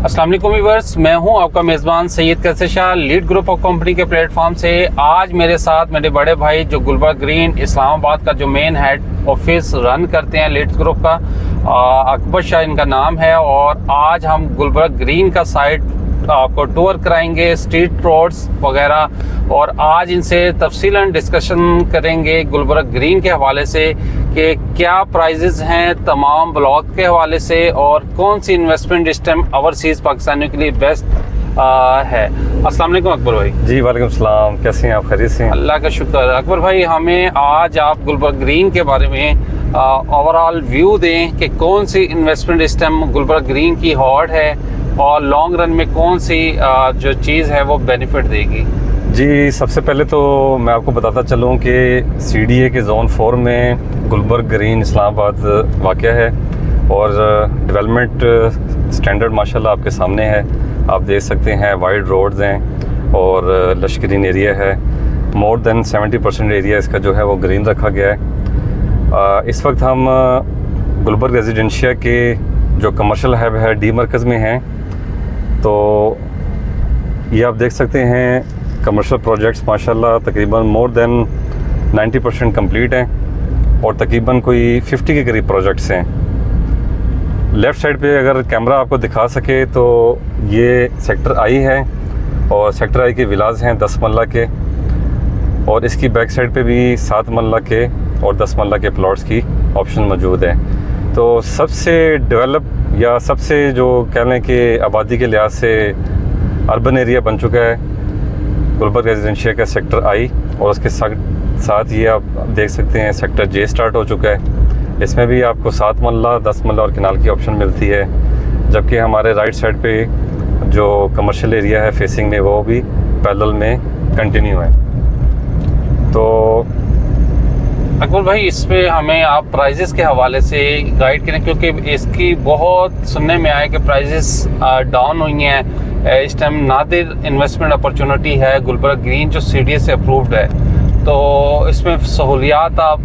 अस्सलाम वालेकुम व्यूअर्स, मैं हूं आपका मेज़बान Syed Kaiser Shah, lead group of company के प्लेटफॉर्म से। आज मेरे साथ मेरे बड़े भाई जो गुलबर्ग ग्रीन इस्लामाबाद का जो मेन हेड ऑफिस रन करते हैं लीड ग्रुप का, अकबर शाह इनका नाम है। और आज हम गुलबर्ग ग्रीन का साइट आपको टूर कराएंगे, स्ट्रीट रोड्स वगैरह, और आज इनसे तफसीलन डिस्कशन करेंगे गुलबर्ग ग्रीन के हवाले से कि क्या प्राइजेज़ हैं तमाम ब्लॉक के हवाले से और कौन सी इन्वेस्टमेंट इस टाइम ओवरसीज़ पाकिस्तानियों के लिए बेस्ट है। अस्सलाम वालेकुम अकबर भाई। जी वालेकुम सलाम, कैसे हैं आप? खैरियत से हैं? अल्लाह का शुक्र। अकबर भाई, हमें आज आप गुलबर्ग ग्रीन के बारे में ओवरऑल व्यू दें कि कौन सी इन्वेस्टमेंट इस टाइम गुलबर्ग ग्रीन की हॉट है और लॉन्ग रन में कौन सी जो चीज़ है वो बेनिफिट देगी। जी, सबसे पहले तो मैं आपको बताता चलूँ कि CDA के जोन 4 में गुलबर्ग ग्रीन इस्लामाबाद वाक़या है और डेवलपमेंट स्टैंडर्ड माशाल्लाह आपके सामने है। आप देख सकते हैं वाइड रोड्स हैं और लश ग्रीन एरिया है। मोर देन 70% एरिया इसका जो है वो ग्रीन रखा गया है। इस वक्त हम गुलबर्ग रेजिडेंशिया के जो कमर्शियल हब है डी मरकज़ में हैं। तो ये आप देख सकते हैं कमर्शियल प्रोजेक्ट्स माशाल्लाह तकरीबन मोर देन 90% कंप्लीट हैं और तकरीबन कोई 50 के करीब प्रोजेक्ट्स हैं। लेफ़्ट साइड पे अगर कैमरा आपको दिखा सके तो ये सेक्टर आई है और सेक्टर आई के विलाज हैं 10 मरला के, और इसकी बैक साइड पे भी 7 मरला के और 10 मरला के प्लॉट्स की ऑप्शन मौजूद है। तो सबसे डेवलप या सबसे जो कह लें कि आबादी के लिहाज से अर्बन एरिया बन चुका है गुलबर्ग रेजिडेंशिया का सेक्टर आई, और उसके साथ ये आप देख सकते हैं सेक्टर जे स्टार्ट हो चुका है। इसमें भी आपको 7 मरला 10 मरला और किनाल की ऑप्शन मिलती है, जबकि हमारे राइट साइड पे जो कमर्शियल एरिया है फेसिंग में वो भी पैरेलल में कंटिन्यू है। तो अकबर भाई, इस पे हमें आप प्राइजेस के हवाले से गाइड करें, क्योंकि इसकी बहुत सुनने में आया कि प्राइजेस डाउन हुई हैं। इस टाइम नादिर इन्वेस्टमेंट अपॉर्चुनिटी है गुलबर्ग ग्रीन जो CDA से अप्रूव्ड है, तो इसमें सहूलियात आप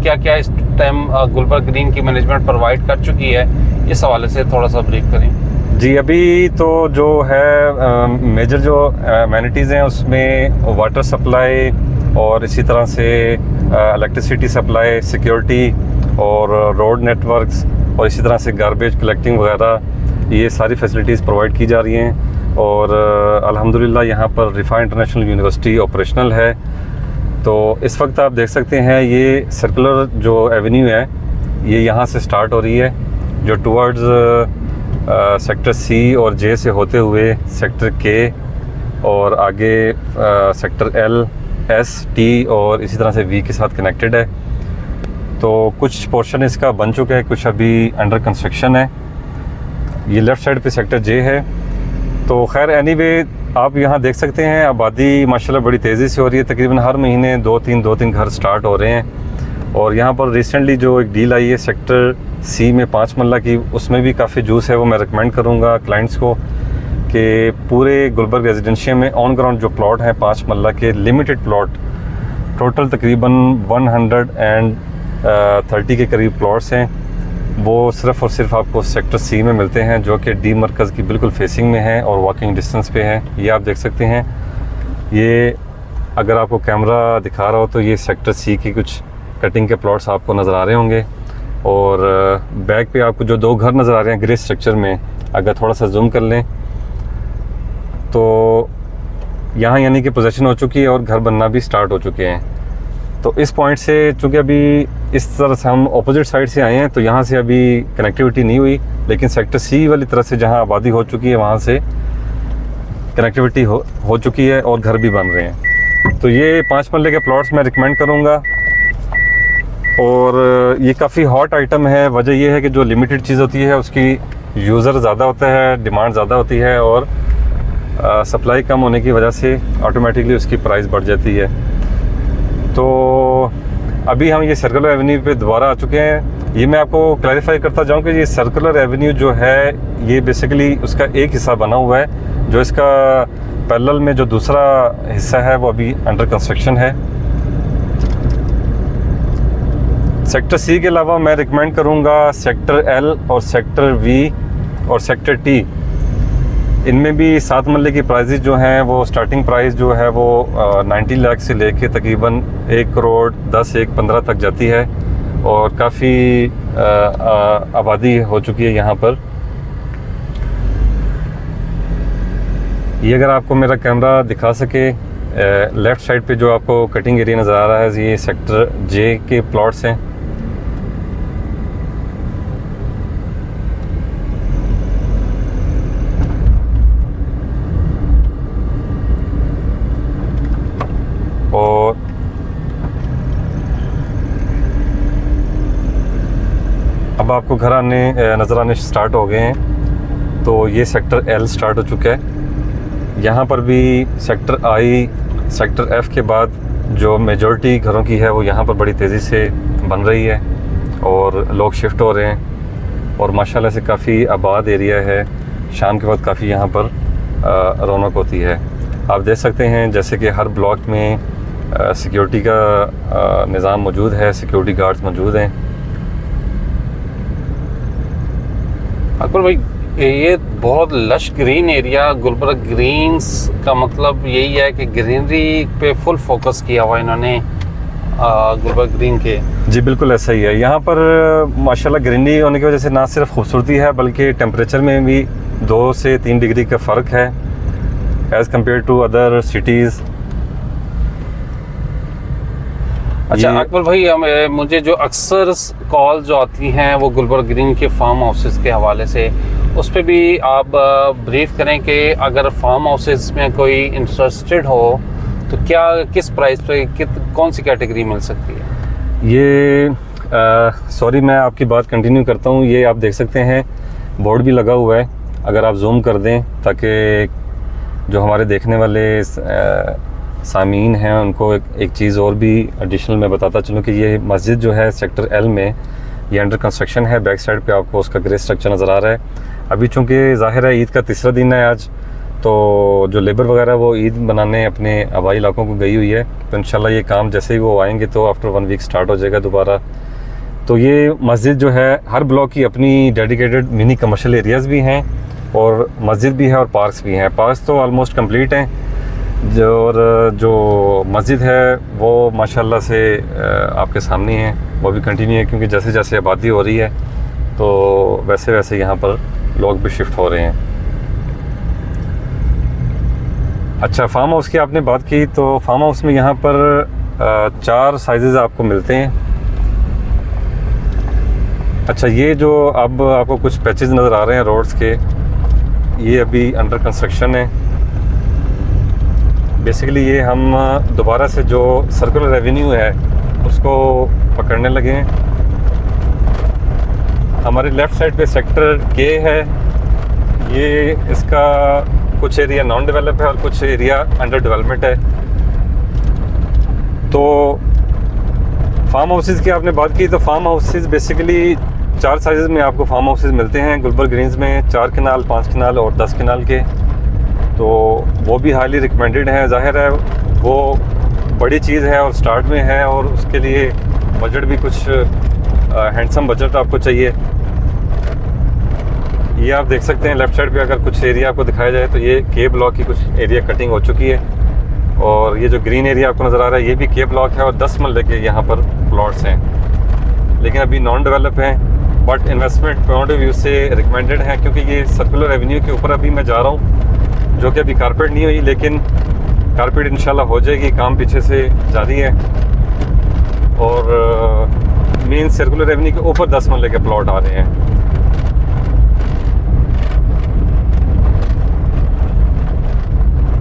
क्या क्या इस टाइम गुलबर्ग ग्रीन की मैनेजमेंट प्रोवाइड कर चुकी है, इस हवाले से थोड़ा सा ब्रीफ करें। जी, अभी तो जो है मेजर जो एमिनिटीज़ हैं उसमें वाटर सप्लाई और इसी तरह से इलेक्ट्रिसिटी सप्लाई, सिक्योरिटी और रोड नेटवर्क्स और इसी तरह से गार्बेज कलेक्टिंग वगैरह, ये सारी फैसिलिटीज़ प्रोवाइड की जा रही हैं। और अल्हम्दुलिल्लाह यहाँ पर रिफा इंटरनेशनल यूनिवर्सिटी ऑपरेशनल है। तो इस वक्त आप देख सकते हैं ये सर्कुलर जो एवेन्यू है ये यहाँ से स्टार्ट हो रही है, जो टुवर्ड्स सेक्टर C और J से होते हुए सेक्टर K और आगे सेक्टर L, S, T और इसी तरह से V के साथ कनेक्टेड है। तो कुछ पोर्शन इसका बन चुका है, कुछ अभी अंडर कंस्ट्रक्शन है। ये लेफ़्ट साइड पे सेक्टर J है। तो खैर एनीवे आप यहाँ देख सकते हैं आबादी माशाल्लाह बड़ी तेज़ी से हो रही है। तकरीबन हर महीने 2-3 घर स्टार्ट हो रहे हैं। और यहाँ पर रिसेंटली जो एक डील आई है सेक्टर C में 5 मरला की, उसमें भी काफ़ी जूस है। वो मैं रिकमेंड करूँगा क्लाइंट्स को कि पूरे गुलबर्ग रेजिडेंशिया में ऑन ग्राउंड जो प्लॉट हैं 5 मरला के लिमिटेड प्लॉट, टोटल तकरीबन 130 के करीब प्लॉट्स हैं, वो सिर्फ़ और सिर्फ आपको सेक्टर C में मिलते हैं, जो कि डी मरकज़ की बिल्कुल फेसिंग में है और वॉकिंग डिस्टेंस पे है। ये आप देख सकते हैं। ये अगर आपको कैमरा दिखा रहा हो तो ये सेक्टर C की कुछ कटिंग के प्लॉट्स आपको नज़र आ रहे होंगे। और बैक पे आपको जो 2 घर नज़र आ रहे हैं ग्रे स्ट्रक्चर में, अगर थोड़ा सा जूम कर लें तो यहाँ यानी कि पोजीशन हो चुकी है और घर बनना भी स्टार्ट हो चुके हैं। तो इस पॉइंट से चूँकि अभी इस तरह से हम अपोजिट साइड से आए हैं तो यहाँ से अभी कनेक्टिविटी नहीं हुई, लेकिन सेक्टर C वाली तरफ से जहाँ आबादी हो चुकी है वहाँ से कनेक्टिविटी हो चुकी है और घर भी बन रहे हैं। तो ये 5 मरले के प्लॉट्स मैं रिकमेंड करूँगा। और ये काफ़ी हॉट आइटम है। वजह यह है कि जो लिमिटेड चीज़ होती है उसकी यूज़र ज़्यादा होता है, डिमांड ज़्यादा होती है और सप्लाई कम होने की वजह से ऑटोमेटिकली उसकी प्राइस बढ़ जाती है। तो अभी हम ये सर्कुलर एवेन्यू पे दोबारा आ चुके हैं। ये मैं आपको क्लैरिफाई करता जाऊँ कि ये सर्कुलर एवेन्यू जो है ये बेसिकली उसका एक हिस्सा बना हुआ है, जो इसका पैरेलल में जो दूसरा हिस्सा है वो अभी अंडर कंस्ट्रक्शन है। सेक्टर C के अलावा मैं रिकमेंड करूँगा सेक्टर L और सेक्टर V और सेक्टर T। इनमें भी 7 मरले की प्राइजेज जो हैं वो स्टार्टिंग प्राइस जो है वो 90 लाख से लेके तकरीबन 1 करोड़ 10, 1, 15 तक जाती है और काफ़ी आबादी हो चुकी है यहाँ पर। ये अगर आपको मेरा कैमरा दिखा सके, लेफ़्ट साइड पे जो आपको कटिंग एरिया नज़र आ रहा है ये सेक्टर जे के प्लॉट्स हैं। और अब आपको घर आने नज़र आने स्टार्ट हो गए हैं। तो ये सेक्टर एल स्टार्ट हो चुका है। यहाँ पर भी सेक्टर आई, सेक्टर एफ़ के बाद जो मेजॉरिटी घरों की है वो यहाँ पर बड़ी तेज़ी से बन रही है और लोग शिफ्ट हो रहे हैं और माशाल्लाह से काफ़ी आबाद एरिया है। शाम के वक्त काफ़ी यहाँ पर रौनक होती है। आप देख सकते हैं जैसे कि हर ब्लॉक में सिक्योरिटी का निज़ाम मौजूद है, सिक्योरिटी गार्ड्स मौजूद हैं। अकबर भाई, ये बहुत lush green area, Gulberg greens का मतलब यही है कि ग्रीनरी पे फुल फोकस किया हुआ इन्होंने गुलबर्ग ग्रीन के। जी बिल्कुल ऐसा ही है। यहाँ पर माशाल्लाह ग्रीनरी होने की वजह से ना सिर्फ खूबसूरती है बल्कि टेम्परेचर में भी 2 से 3 डिग्री का फ़र्क है as compared to other cities. अच्छा अकबर भाई, मुझे जो अक्सर कॉल जो आती हैं वो गुलबर्ग ग्रीन के फार्म हाउसेस के हवाले से, उस पर भी आप ब्रीफ करें कि अगर फार्म हाउसेस में कोई इंटरेस्टेड हो तो क्या किस प्राइस पे कौन सी कैटेगरी मिल सकती है? ये सॉरी मैं आपकी बात कंटिन्यू करता हूँ। ये आप देख सकते हैं बोर्ड भी लगा हुआ है, अगर आप जूम कर दें ताकि जो हमारे देखने वाले सामीन हैं उनको एक चीज़ और भी एडिशनल मैं बताता चलूँ कि ये मस्जिद जो है सेक्टर एल में ये अंडर कंस्ट्रक्शन है। बैक साइड पे आपको उसका ग्रे स्ट्रक्चर नज़र आ रहा है। अभी चूँकि ज़ाहिर है ईद का तीसरा दिन है आज, तो जो लेबर वगैरह वो ईद बनाने अपने आबाई इलाकों को गई हुई है। तो इंशाल्लाह ये काम जैसे ही वो आएंगे तो आफ्टर 1 वीक स्टार्ट हो जाएगा दोबारा। तो ये मस्जिद जो है हर ब्लॉक की अपनी डेडिकेटेड मिनी कमर्शियल एरियाज़ भी हैं और मस्जिद भी है और पार्क्स भी हैं। पार्क्स तो ऑलमोस्ट कंप्लीट हैं जो मस्जिद है वो माशाल्लाह से आपके सामने है, वो भी कंटिन्यू है क्योंकि जैसे जैसे आबादी हो रही है तो वैसे वैसे यहाँ पर लोग भी शिफ्ट हो रहे हैं। अच्छा, फार्म हाउस की आपने बात की तो फार्म हाउस में यहाँ पर 4 साइजेस आपको मिलते हैं। अच्छा, ये जो अब आपको कुछ पैचेस नज़र आ रहे हैं रोड्स के, ये अभी अंडर कंस्ट्रक्शन है। बेसिकली ये हम दोबारा से जो सर्कुलर रेवेन्यू है उसको पकड़ने लगे हैं। हमारे लेफ़्ट साइड पे सेक्टर के है, ये इसका कुछ एरिया नॉन डेवलप है और कुछ एरिया अंडर डेवलपमेंट है। तो फार्म हाउसेस की आपने बात की तो फार्म हाउसेस बेसिकली 4 साइज़ में आपको फार्म हाउसेस मिलते हैं गुलबर्ग ग्रीन्स में, 4 कनाल, 5 कनाल और 10 कनाल के। तो वो भी हाईली रिकमेंडेड है। ज़ाहिर है वो बड़ी चीज़ है और स्टार्ट में है और उसके लिए बजट भी कुछ हैंडसम बजट आपको चाहिए। ये आप देख सकते हैं लेफ़्ट साइड पे अगर कुछ एरिया आपको दिखाया जाए तो ये के ब्लॉक की कुछ एरिया कटिंग हो चुकी है और ये जो ग्रीन एरिया आपको नज़र आ रहा है ये भी के ब्लॉक है और 10 मरले के यहाँ पर प्लॉट्स हैं, लेकिन अभी नॉन डेवलप हैं but investment point of view से रिकमेंडेड है क्योंकि ये सर्कुलर रेवेन्यू के ऊपर अभी मैं जा रहा हूँ जो कि अभी कारपेट नहीं हुई, लेकिन कारपेट इंशाल्लाह हो जाएगी। काम पीछे से जारी है और मेन सर्कुलर रेवेन्यू के ऊपर 10 मरले के प्लॉट आ रहे हैं।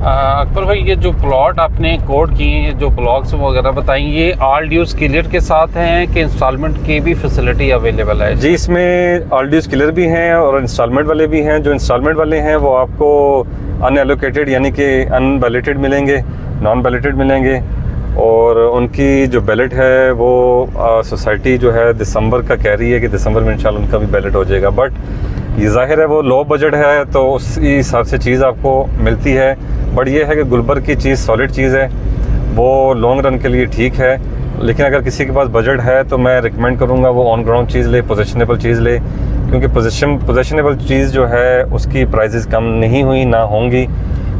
अकबर भाई, ये जो प्लॉट आपने कोड किए, जो ब्लॉक्स वगैरह बताई, ये ऑल ड्यूज क्लियर के साथ हैं कि इंस्टॉलमेंट की भी फैसिलिटी अवेलेबल है? जी, इसमें ऑल ड्यूज क्लियर भी हैं और इंस्टॉलमेंट वाले भी हैं। जो इंस्टॉलमेंट वाले हैं वो आपको अनएलोकेटेड यानी कि अनबैलेटेड मिलेंगे, नॉन बैलेटेड मिलेंगे और उनकी जो बैलेट है वो सोसाइटी जो है दिसंबर का कह रही है कि दिसंबर में इंशाल्लाह उनका भी बैलेट हो जाएगा। बट ये ज़ाहिर है वो लो बजट है तो उस हिसाब से चीज़ आपको मिलती है। बट ये है कि गुलबर्ग की चीज़ सॉलिड चीज़ है, वो लॉन्ग रन के लिए ठीक है। लेकिन अगर किसी के पास बजट है तो मैं रिकमेंड करूँगा वो ऑन ग्राउंड चीज़ ले, पोजिशनेबल चीज़ ले, क्योंकि पोजेशनेबल चीज़ जो है उसकी प्राइसेस कम नहीं हुई ना होंगी,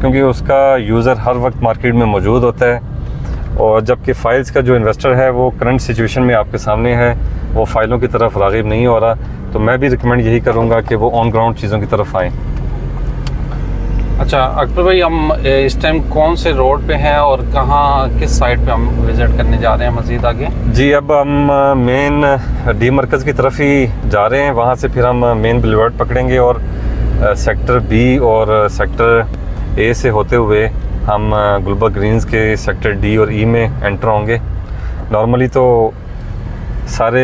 क्योंकि उसका यूज़र हर वक्त मार्केट में मौजूद होता है। और जबकि फ़ाइल्स का जो इन्वेस्टर है वो करंट सिचुएशन में आपके सामने है, वो फ़ाइलों की तरफ राग़िब नहीं हो रहा, तो मैं भी रिकमेंड यही करूँगा कि वो ऑन ग्राउंड चीज़ों की तरफ आएँ। अच्छा अकबर भाई, हम इस टाइम कौन से रोड पे हैं और कहाँ किस साइड पे हम विज़िट करने जा रहे हैं मज़ीद आगे? जी, अब हम मेन डी मरकज़ की तरफ ही जा रहे हैं, वहाँ से फिर हम मेन बुलेवार्ड पकड़ेंगे और सेक्टर बी और सेक्टर ए से होते हुए हम गुलबर्ग ग्रीन्स के सेक्टर डी और ई में एंटर होंगे। नॉर्मली तो सारे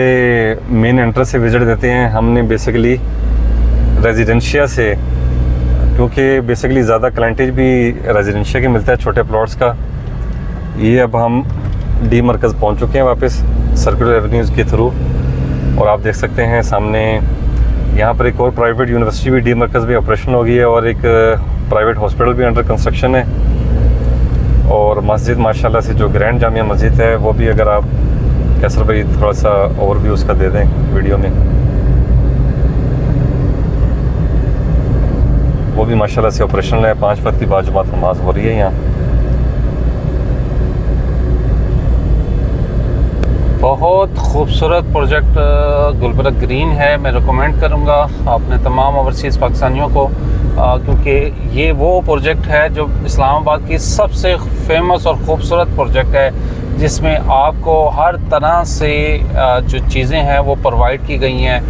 मेन एंट्रेंस से विज़िट देते हैं, हमने बेसिकली रेजिडेंशिया से, क्योंकि बेसिकली ज़्यादा क्लाइंटेज भी रेजिडेंशिया के मिलता है छोटे प्लॉट्स का। ये अब हम डी मरकज़ पहुंच चुके हैं वापस सर्कुलर एवेन्यूज़ के थ्रू, और आप देख सकते हैं सामने यहाँ पर एक और प्राइवेट यूनिवर्सिटी भी डी मरकज़ में ऑपरेशन हो गई है, और एक प्राइवेट हॉस्पिटल भी अंडर कंस्ट्रक्शन है। और मस्जिद माशाल्लाह से जो ग्रैंड जामिया मस्जिद है वो भी, अगर आप कैसर भाई थोड़ा सा ओवरव्यू उसका दे दें वीडियो में, वो भी माशाल्लाह से ऑपरेशनल है। 5 वक्त की बाजुमात नमाज हो रही है यहाँ। बहुत खूबसूरत प्रोजेक्ट गुलबर्ग ग्रीन है। मैं रिकमेंड करूँगा अपने तमाम ओवरसीज़ पाकिस्तानियों को, क्योंकि ये वो प्रोजेक्ट है जो इस्लामाबाद की सबसे फेमस और ख़ूबसूरत प्रोजेक्ट है, जिसमें आपको हर तरह से जो चीज़ें हैं वो प्रोवाइड की गई हैं,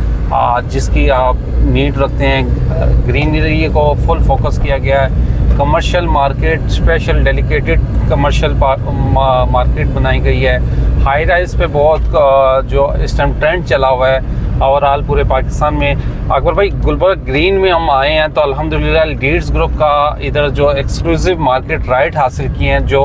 जिसकी आप नीड रखते हैं। ग्रीनरी को फुल फोकस किया गया है। Commercial market, special dedicated commercial market बनाई गई है। हाई राइज पे बहुत जो इस टाइम ट्रेंड चला हुआ है ओवरऑल पूरे पाकिस्तान में। अकबर भाई, गुलबर्ग ग्रीन में हम आए हैं तो अल्हम्दुलिल्लाह लीड्स ग्रुप का इधर जो एक्सक्लूसिव मार्केट राइट हासिल किए हैं जो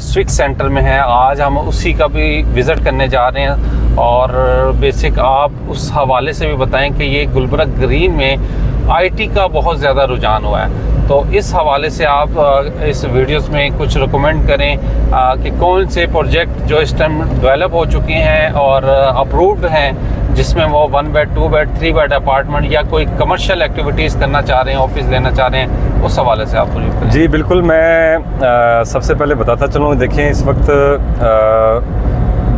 स्विक सेंटर में है, आज हम उसी का भी विज़िट करने जा रहे हैं। और बेसिक आप उस हवाले से भी बताएं कि ये गुलबर्ग ग्रीन में आईटी का बहुत ज़्यादा रुझान हुआ है, तो इस हवाले से आप इस वीडियोस में कुछ रिकमेंड करें कि कौन से प्रोजेक्ट जो इस टाइम डेवलप हो चुके हैं और अप्रूव्ड हैं, जिसमें वो 1 बेड 2 बेड 3 बेड अपार्टमेंट या कोई कमर्शियल एक्टिविटीज़ करना चाह रहे हैं, ऑफिस लेना चाह रहे हैं, उस हवाले से आप पूरी करें। जी बिल्कुल, मैं सबसे पहले बताता चलूँ, देखें इस वक्त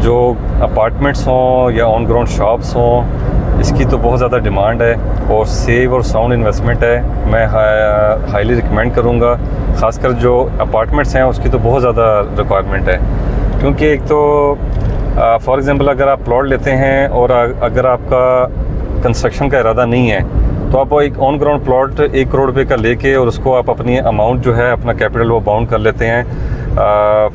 जो अपार्टमेंट्स हों या ऑन ग्राउंड शॉप्स हों, इसकी तो बहुत ज़्यादा डिमांड है और सेव और साउंड इन्वेस्टमेंट है। मैं हाईली रिकमेंड करूँगा, ख़ासकर जो अपार्टमेंट्स हैं उसकी तो बहुत ज़्यादा रिक्वायरमेंट है, क्योंकि एक तो फॉर एग्ज़ाम्पल अगर आप प्लॉट लेते हैं और अगर आपका कंस्ट्रक्शन का इरादा नहीं है, तो आप एक ऑन ग्राउंड प्लॉट 1 करोड़ रुपये का लेके और उसको आप अपनी अमाउंट जो है अपना कैपिटल वो बाउंड कर लेते हैं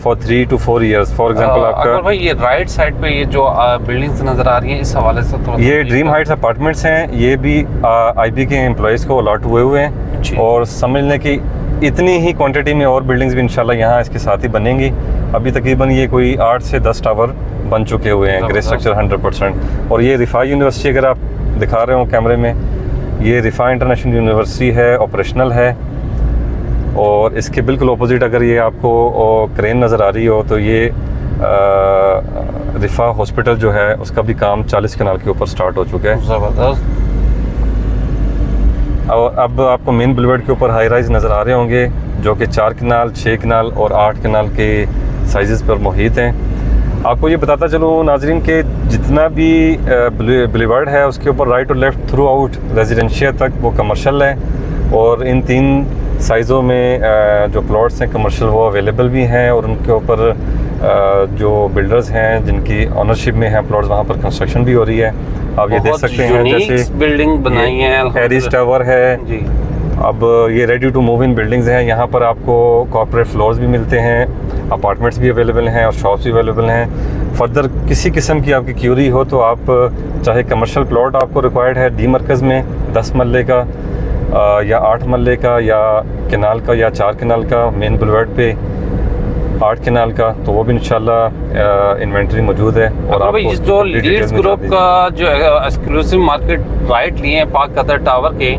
for 3 to 4 years। For example आपका भाई ये राइट साइड पे ये जो बिल्डिंग्स नज़र आ रही हैं, इस हवाले से थोड़ा ये ड्रीम हाइट्स अपार्टमेंट्स हैं, ये भी आईबी के एम्प्लॉयज़ को अलॉट हुए हैं, और समझ लें कि इतनी ही क्वांटिटी में और बिल्डिंग्स भी इंशाल्लाह यहाँ इसके साथ ही बनेंगी। अभी तकरीबन ये कोई 8 से 10 टावर बन चुके हुए हैं, ग्रे स्ट्रक्चर 100%। और ये रिफा यूनिवर्सिटी अगर आप दिखा रहे हो कैमरे में, ये रिफा इंटरनेशनल यूनिवर्सिटी है, ऑपरेशनल है। और इसके बिल्कुल अपोजिट अगर ये आपको क्रेन नज़र आ रही हो तो ये रिफा हॉस्पिटल जो है उसका भी काम 40 कनाल के ऊपर स्टार्ट हो चुका है। ज़बरदस्त। और अब आपको मेन बुलेवार्ड के ऊपर हाई राइज नज़र आ रहे होंगे जो कि 4 कनाल, 6 कनाल और 8 कनाल के साइज़ पर मुहित हैं। आपको ये बताता चलूँ नाजरीन के जितना भी बुलेवार्ड है उसके ऊपर राइट और लेफ़्ट थ्रू आउट रेजिडेंशियल तक वो कमर्शियल है, और इन 3 साइज़ों में जो प्लॉट्स हैं कमर्शियल वो अवेलेबल भी हैं, और उनके ऊपर जो बिल्डर्स हैं जिनकी ऑनरशिप में हैं प्लॉट्स, वहाँ पर कंस्ट्रक्शन भी हो रही है। आप ये देख सकते हैं, जैसे बिल्डिंग बनाई है, हैरिस टावर है जी। अब ये ready to move in buildings हैं, यहाँ पर आपको कॉर्पोरेट फ्लोर्स भी मिलते हैं, अपार्टमेंट्स भी अवेलेबल हैं और शॉप्स भी अवेलेबल हैं। फर्दर किसी किस्म की आपकी क्यूरी हो तो आप चाहे कमर्शियल प्लॉट आपको रिक्वायर्ड है डी मरकज़ में 10 मरले का या 8 मरले का या केनाल का या 4 केनाल का, मेन बुलेवार्ड पे 8 केनाल का, तो वो भी इंशाल्लाह इन्वेंटरी मौजूद है। और आप जो लीड्स ग्रुप का जो एक्सक्लूसिव मार्केट राइट लिए हैं पाक कतर टावर के,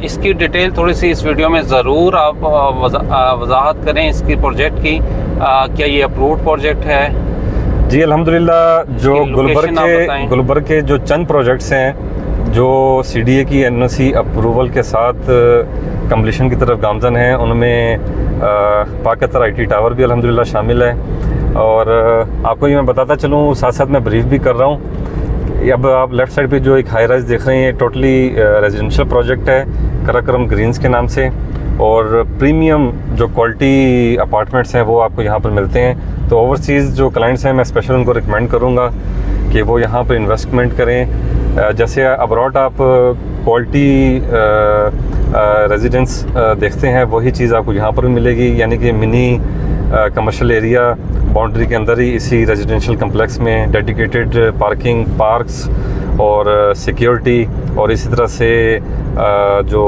इसकी डिटेल थोड़ी सी इस वीडियो में ज़रूर आप वजाहत करें इसकी प्रोजेक्ट की। क्या ये अप्रूव्ड प्रोजेक्ट है? जी अल्हम्दुलिल्लाह, जो गुलबर्ग के जो चंद प्रोजेक्ट्स हैं जो CDA की NOC अप्रूवल के साथ कम्पलीशन की तरफ गामजन हैं, उनमें पाकतर IT टावर भी अल्हम्दुलिल्लाह शामिल है। और आपको ये मैं बताता चलूँ, साथ साथ मैं ब्रीफ भी कर रहा हूँ। अब आप लेफ़्ट साइड पे जो एक हाई राइज देख रहे हैं, टोटली रेजिडेंशियल प्रोजेक्ट है कराक्रम ग्रीन्स के नाम से, और प्रीमियम जो क्वालिटी अपार्टमेंट्स हैं वो आपको यहाँ पर मिलते हैं। तो ओवरसीज़ जो क्लाइंट्स हैं, मैं स्पेशल उनको रिकमेंड करूँगा कि वो यहाँ पर इन्वेस्टमेंट करें। जैसे अब्रॉड आप क्वालिटी रेजिडेंस देखते हैं, वही चीज़ आपको यहाँ पर भी मिलेगी, यानी कि मिनी कमर्शियल एरिया बाउंड्री के अंदर ही इसी रेजिडेंशियल कम्प्लेक्स में डेडिकेटेड पार्किंग, पार्क्स और सिक्योरिटी, और इसी तरह से जो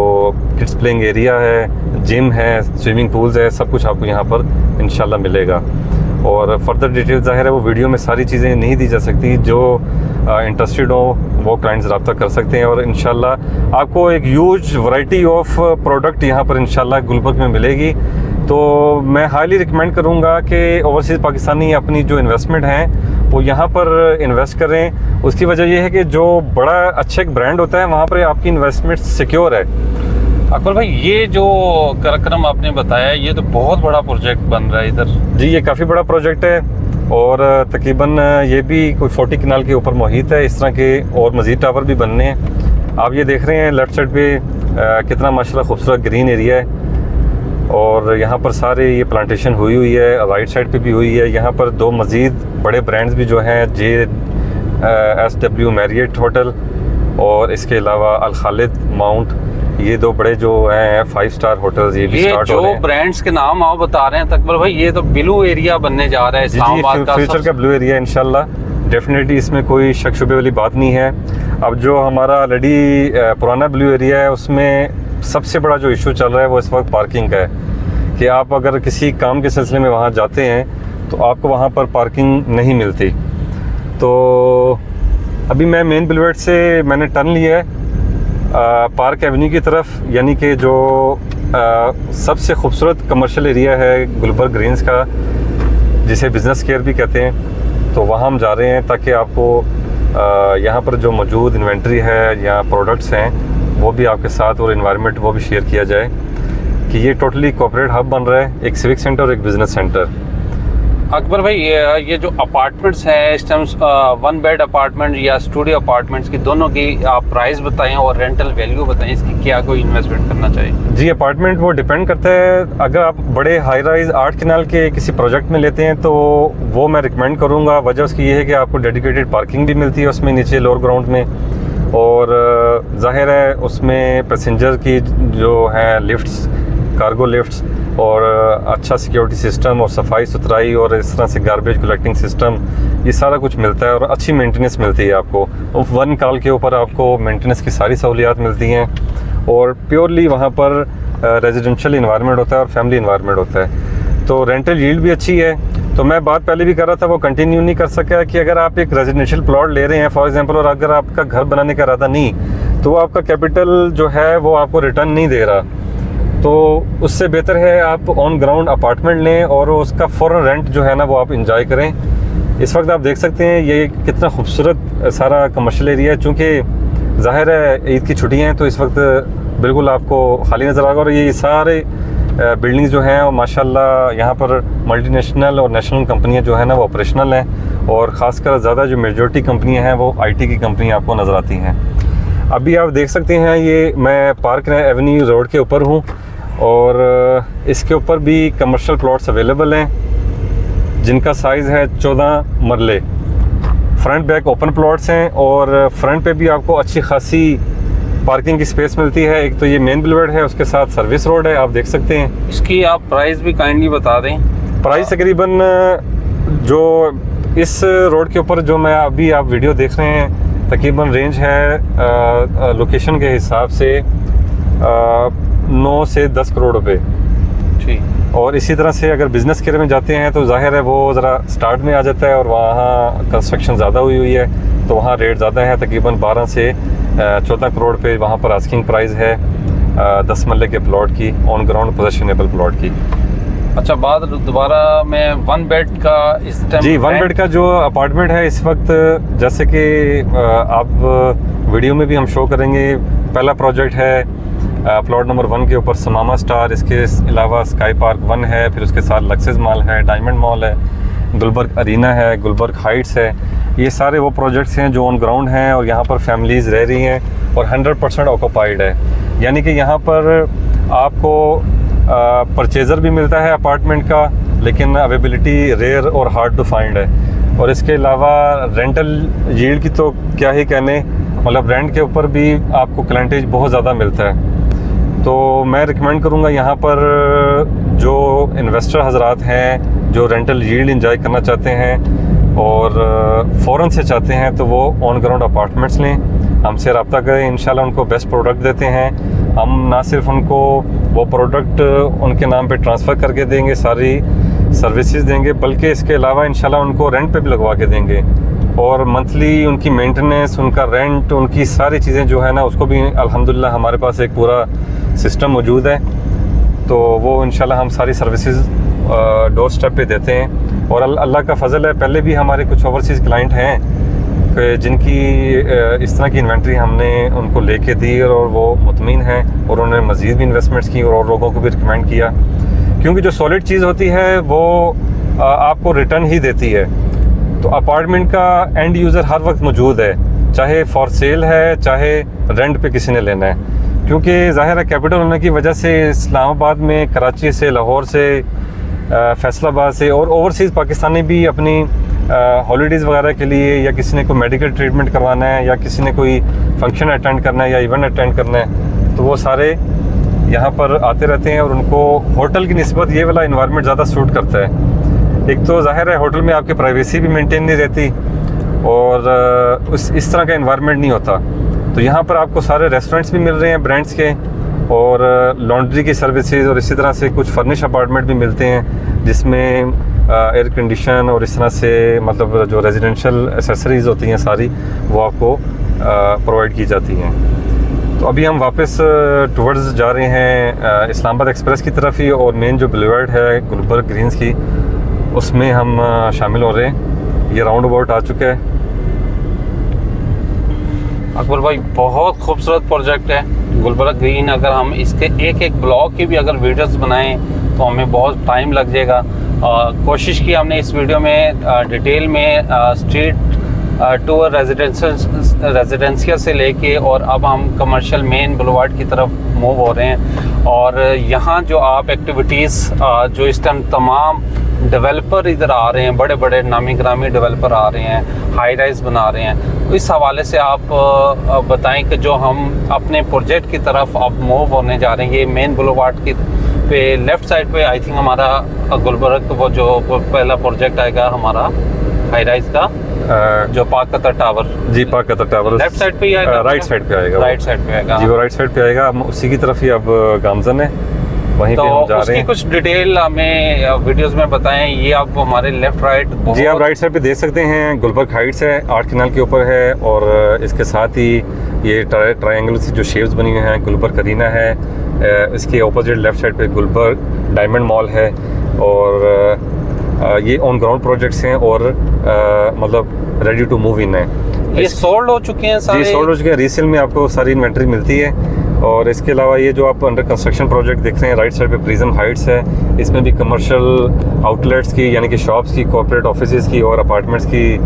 किड्स प्लेइंग एरिया है, जिम है, स्विमिंग पूल्स है, सब कुछ आपको यहाँ पर इंशाल्लाह मिलेगा। और फर्दर डिटेल ज़ाहिर है वो वीडियो में सारी चीज़ें नहीं दी जा सकती, जो इंटरेस्टेड हो वो क्लाइंट्स रब्ता कर सकते हैं। और इंशाल्लाह आपको एक ह्यूज वैरायटी ऑफ प्रोडक्ट यहाँ पर इंशाल्लाह गुलबर्ग में मिलेगी। तो मैं हाईली रिकमेंड करूँगा कि ओवरसीज़ पाकिस्तानी अपनी जो इन्वेस्टमेंट हैं वो यहाँ पर इन्वेस्ट करें। उसकी वजह यह है कि जो बड़ा अच्छा एक ब्रांड होता है, वहाँ पर आपकी इन्वेस्टमेंट सिक्योर है। अकबर भाई, ये जो कार्यक्रम आपने बताया, ये तो बहुत बड़ा प्रोजेक्ट बन रहा है इधर। जी, ये काफ़ी बड़ा प्रोजेक्ट है, और तकरीबन ये भी कोई 40 कनाल के ऊपर मुहित है। इस तरह के और मज़ीद टावर भी बनने हैं। आप ये देख रहे हैं लेफ़्ट साइड पे कितना माशाल्लाह खूबसूरत ग्रीन एरिया है, और यहाँ पर सारे ये प्लांटेशन हुई है। राइट साइड पे भी हुई है। यहाँ पर दो मज़ीद बड़े ब्रांड्स भी जो हैं, JSW मैरियट होटल और इसके अलावा अल खालिद माउंट, ये दो बड़े जो हैं 5 स्टार होटल्स, ये भी स्टार्ट हो रहे हैं। जो ब्रांड्स के नाम आप बता रहे हैं अकबर भाई, ये तो ब्लू एरिया बनने जा रहा है इस्लामाबाद का, फ्यूचर का ब्लू एरिया इंशाल्लाह, डेफिनेटली इसमें कोई शक शुबे वाली बात नहीं है। अब जो हमारा ऑलरेडी पुराना ब्लू एरिया है, उसमें सबसे बड़ा जो इशू चल रहा है वो इस वक्त पार्किंग का है कि आप अगर किसी काम के सिलसिले में वहाँ जाते हैं तो आपको वहाँ पर पार्किंग नहीं मिलती। तो अभी मैं मेन बुलेवार्ड से मैंने टर्न लिया है पार्क एवेन्यू की तरफ, यानी कि जो सबसे खूबसूरत कमर्शियल एरिया है गुलबर्ग ग्रीन्स का, जिसे बिज़नेस स्क्वायर भी कहते हैं। तो वहाँ हम जा रहे हैं ताकि आपको यहाँ पर जो मौजूद इन्वेंट्री है या प्रोडक्ट्स हैं वो भी आपके साथ, और इन्वायरमेंट वो भी शेयर किया जाए कि ये टोटली कॉर्पोरेट हब बन रहा है, एक सिविक सेंटर और एक बिज़नेस सेंटर। अकबर भाई, ये जो अपार्टमेंट्स हैं इस टाइम, 1 बेड अपार्टमेंट या स्टूडियो अपार्टमेंट्स की, दोनों की आप प्राइस बताएं और रेंटल वैल्यू बताएं, इसकी क्या कोई इन्वेस्टमेंट करना चाहिए? जी, अपार्टमेंट वो डिपेंड करता है। अगर आप बड़े हाई राइज 8 कनाल के किसी प्रोजेक्ट में लेते हैं तो वो मैं रिकमेंड करूँगा। वजह उसकी ये है कि आपको डेडिकेटेड पार्किंग भी मिलती है उसमें नीचे लोअर ग्राउंड में, और जाहिर है उसमें पैसेंजर की जो है लिफ्ट्स, कार्गो लिफ्ट्स, और अच्छा सिक्योरिटी सिस्टम और सफाई सुथराई और इस तरह से गार्बेज कलेक्टिंग सिस्टम, ये सारा कुछ मिलता है, और अच्छी मेंटेनेंस मिलती है आपको। 1 कॉल के ऊपर आपको मेंटेनेंस की सारी सहूलियात मिलती हैं, और प्योरली वहाँ पर रेजिडेंशियल इन्वायरमेंट होता है और फैमिली इन्वायरमेंट होता है। तो रेंटल यील्ड भी अच्छी है। तो मैं बात पहले भी कर रहा था, वो कंटिन्यू नहीं कर सका, कि अगर आप एक रेजिडेंशियल प्लॉट ले रहे हैं फॉर एग्जांपल, और अगर आपका घर बनाने का इरादा नहीं, तो आपका कैपिटल जो है वो आपको रिटर्न नहीं दे रहा, तो उससे बेहतर है आप ऑन ग्राउंड अपार्टमेंट लें और उसका फ़ौरन रेंट जो है ना वो आप इंजॉय करें। इस वक्त आप देख सकते हैं ये कितना खूबसूरत सारा कमर्शियल एरिया है। चूँकि ज़ाहिर है ईद की छुट्टियाँ हैं तो इस वक्त बिल्कुल आपको खाली नज़र आएगा, और ये सारे बिल्डिंग्स जो हैं माशाल्लाह यहाँ पर मल्टीनेशनल और नेशनल कंपनियाँ जो है ना वो ऑपरेशनल हैं, और ख़ासकर ज़्यादा जो मेजॉरिटी कंपनियाँ हैं वो IT की कंपनियाँ आपको नज़र आती हैं। अभी आप देख सकते हैं ये मैं पार्क एवेन्यू रोड के ऊपर हूँ, और इसके ऊपर भी कमर्शियल प्लॉट्स अवेलेबल हैं जिनका साइज़ है 14 मरले। फ्रंट बैक ओपन प्लॉट्स हैं, और फ्रंट पे भी आपको अच्छी खासी पार्किंग की स्पेस मिलती है। एक तो ये मेन बुलेवार्ड है, उसके साथ सर्विस रोड है, आप देख सकते हैं। इसकी आप प्राइस भी काइंडली बता दें। प्राइस तकरीबन जो इस रोड के ऊपर जो मैं अभी आप वीडियो देख रहे हैं, तकरीबन रेंज है लोकेशन के हिसाब से 9 से 10 करोड़ रुपए। ठीक। और इसी तरह से अगर बिज़नेस केयर में जाते हैं तो जाहिर है वो ज़रा स्टार्ट में आ जाता है, और वहाँ कंस्ट्रक्शन ज़्यादा हुई है तो वहाँ रेट ज़्यादा है, तकरीबन 12 से 14 करोड़ पे वहाँ पर आस्किंग प्राइस है 10 मरले के प्लॉट की, ऑन ग्राउंड पोजेशनेबल प्लॉट की। अच्छा, बात दोबारा में 1 बेड का इस टाइम। जी, 1 बेड का जो अपार्टमेंट है इस वक्त, जैसे कि आप वीडियो में भी हम शो करेंगे। पहला प्रोजेक्ट है प्लॉट नंबर 1 के ऊपर समामा स्टार, इसके अलावा स्काई पार्क 1 है, फिर उसके साथ लक्सेस मॉल है, डायमंड मॉल है, गुलबर्ग अरीना है, गुलबर्ग हाइट्स है। ये सारे वो प्रोजेक्ट्स हैं जो ऑन ग्राउंड हैं और यहाँ पर फैमिलीज़ रह रही हैं और 100% ऑक्यूपाइड है। यानी कि यहाँ पर आपको परचेज़र भी मिलता है अपार्टमेंट का, लेकिन अवेलेबिलिटी रेयर और हार्ड टू फाइंड है। और इसके अलावा रेंटल यील्ड की तो क्या ही कहने, मतलब रेंट के ऊपर भी आपको क्लाइंटेज बहुत ज़्यादा मिलता है। तो मैं रिकमेंड करूँगा यहाँ पर जो इन्वेस्टर हजरात हैं जो रेंटल यील्ड इंजॉय करना चाहते हैं और फ़ौरन से चाहते हैं, तो वो ऑन ग्राउंड अपार्टमेंट्स लें, हमसे रब्ता करें। इंशाल्लाह उनको बेस्ट प्रोडक्ट देते हैं। हम ना सिर्फ उनको वो प्रोडक्ट उनके नाम पे ट्रांसफ़र करके देंगे, सारी सर्विसेज देंगे, बल्कि इसके अलावा इंशाल्लाह उनको रेंट पे भी लगवा के देंगे और मंथली उनकी मेंटेनेंस, उनका रेंट, उनकी सारी चीज़ें जो है ना, उसको भी अल्हम्दुलिल्लाह हमारे पास एक पूरा सिस्टम मौजूद है। तो वो इंशाल्लाह हम सारी सर्विसेज डोर स्टेप पे देते हैं। और अल्लाह का फ़ज़ल है, पहले भी हमारे कुछ ओवरसीज़ क्लाइंट हैं जिनकी इस तरह की इन्वेंट्री हमने उनको लेके दी और वो मुतमिन हैं और उन्होंने मज़ीद भी इन्वेस्टमेंट्स की और लोगों को भी रिकमेंड किया, क्योंकि जो सॉलिड चीज़ होती है वो आपको रिटर्न ही देती है। तो अपार्टमेंट का एंड यूज़र हर वक्त मौजूद है, चाहे फॉर सेल है, चाहे रेंट पे किसी ने लेना है, क्योंकि ज़ाहिर है कैपिटल होने की वजह से इस्लामाबाद में, कराची से, लाहौर से, फैसलाबाद से और ओवरसीज़ पाकिस्तानी भी अपनी हॉलीडेज़ वगैरह के लिए, या किसी ने कोई मेडिकल ट्रीटमेंट करवाना है, या किसी ने कोई फंक्शन अटेंड करना है या इवेंट अटेंड करना है, तो वो सारे यहाँ पर आते रहते हैं और उनको होटल की निस्बत ये वाला इन्वायरमेंट ज़्यादा सूट करता है। एक तो ज़ाहिर है होटल में आपकी प्राइवेसी भी मेंटेन नहीं रहती और इस तरह का इन्वायरमेंट नहीं होता। तो यहाँ पर आपको सारे रेस्टोरेंट्स भी मिल रहे हैं ब्रांड्स के, और लॉन्ड्री की सर्विसेज, और इसी तरह से कुछ फर्निश अपार्टमेंट भी मिलते हैं जिसमें एयर कंडीशन और इस तरह से, मतलब जो रेजिडेंशियल एसेसरीज़ होती हैं सारी, वो आपको प्रोवाइड की जाती हैं। तो अभी हम वापस टुवर्ड्स जा रहे हैं इस्लामाबाद एक्सप्रेस की तरफ ही, और मेन जो बुलेवार्ड है गुलबर्ग ग्रीन्स की, उसमें हम शामिल हो रहे हैं। ये राउंड अबाउट आ चुका है। अकबर भाई, बहुत खूबसूरत प्रोजेक्ट है गुलबर्ग ग्रीन। अगर हम इसके एक एक ब्लॉक की भी अगर वीडियोस बनाएं तो हमें बहुत टाइम लग जाएगा। कोशिश की हमने इस वीडियो में डिटेल में स्ट्रीट टूर रेजिडेंशियल से लेके, और अब हम कमर्शियल मेन बुलेवार्ड की तरफ मूव हो रहे हैं। और यहाँ जो आप एक्टिविटीज़ जो इस टाइम तमाम डेवलपर इधर आ रहे हैं, बड़े बड़े नामी ग्रामी डेवलपर आ रहे हैं, हाई राइज बना रहे हैं, तो इस हवाले से आप बताएं कि जो हम अपने प्रोजेक्ट की तरफ अब मूव होने जा रहे हैं, ये मेन बुलेवार्ड की पे लेफ़्ट साइड पे आई थिंक हमारा गुलबर्ग वो जो पहला प्रोजेक्ट आएगा हमारा हाई राइज का, जो पाक कतर टावर। जी, पाक कतर टावर लेफ्ट साइड पे ही आएगा, राइट साइड पे आएगा, राइट साइड पे आएगा। जी, वो राइट साइड पे आएगा। उसी की तरफ ही अब गामजन है, वहीं तो पे हम जा रहे हैं। कुछ डिटेल हमें वीडियोस में बताएं। ये आप हमारे लेफ्ट राइट, जी, आप राइट साइड पे देख सकते हैं, गुलबर्ग हाइट्स है, 8 कैनाल के ऊपर है, और इसके साथ ही ये ट्रायंगल से जो शेप्स बनी हुई हैं, गुलबर्ग अरीना है, इसके ऑपोजिट लेफ्ट साइड पे गुलबर्ग डायमंड मॉल है, और ये ऑन ग्राउंड प्रोजेक्ट्स हैं और मतलब रेडी टू मूव इन है। ये सोल्ड हो चुके हैं सारे? जी, सोल्ड हो चुके हैं। रीसेल में आपको सारी इन्वेंट्री मिलती है। और इसके अलावा ये जो आप अंडर कंस्ट्रक्शन प्रोजेक्ट देख रहे हैं, राइट साइड पे प्रिज्म हाइट्स है, इसमें भी कमर्शियल आउटलेट्स की, यानी कि शॉप्स की, कॉर्पोरेट ऑफिसेज की और अपार्टमेंट्स की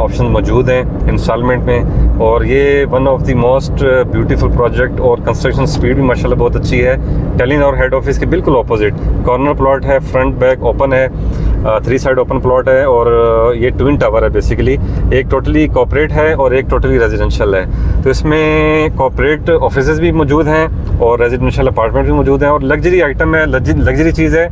ऑप्शन मौजूद हैं इंस्टॉलमेंट में। और ये one of the most beautiful project, और कंस्ट्रक्शन स्पीड भी माशाल्लाह बहुत अच्छी है। टेलीनॉर हेड ऑफिस के बिल्कुल ऑपोजिट कॉर्नर प्लॉट है, फ्रंट बैक ओपन है, 3 साइड ओपन प्लॉट है, और ये ट्विन टावर है बेसिकली। एक टोटली कॉर्पोरेट है और एक टोटली रेजिडेंशियल है। तो इसमें कॉर्पोरेट ऑफिसेज भी मौजूद हैं और रेजिडेंशियल अपार्टमेंट भी मौजूद हैं, और लग्जरी आइटम है, लग्जरी चीज़ है।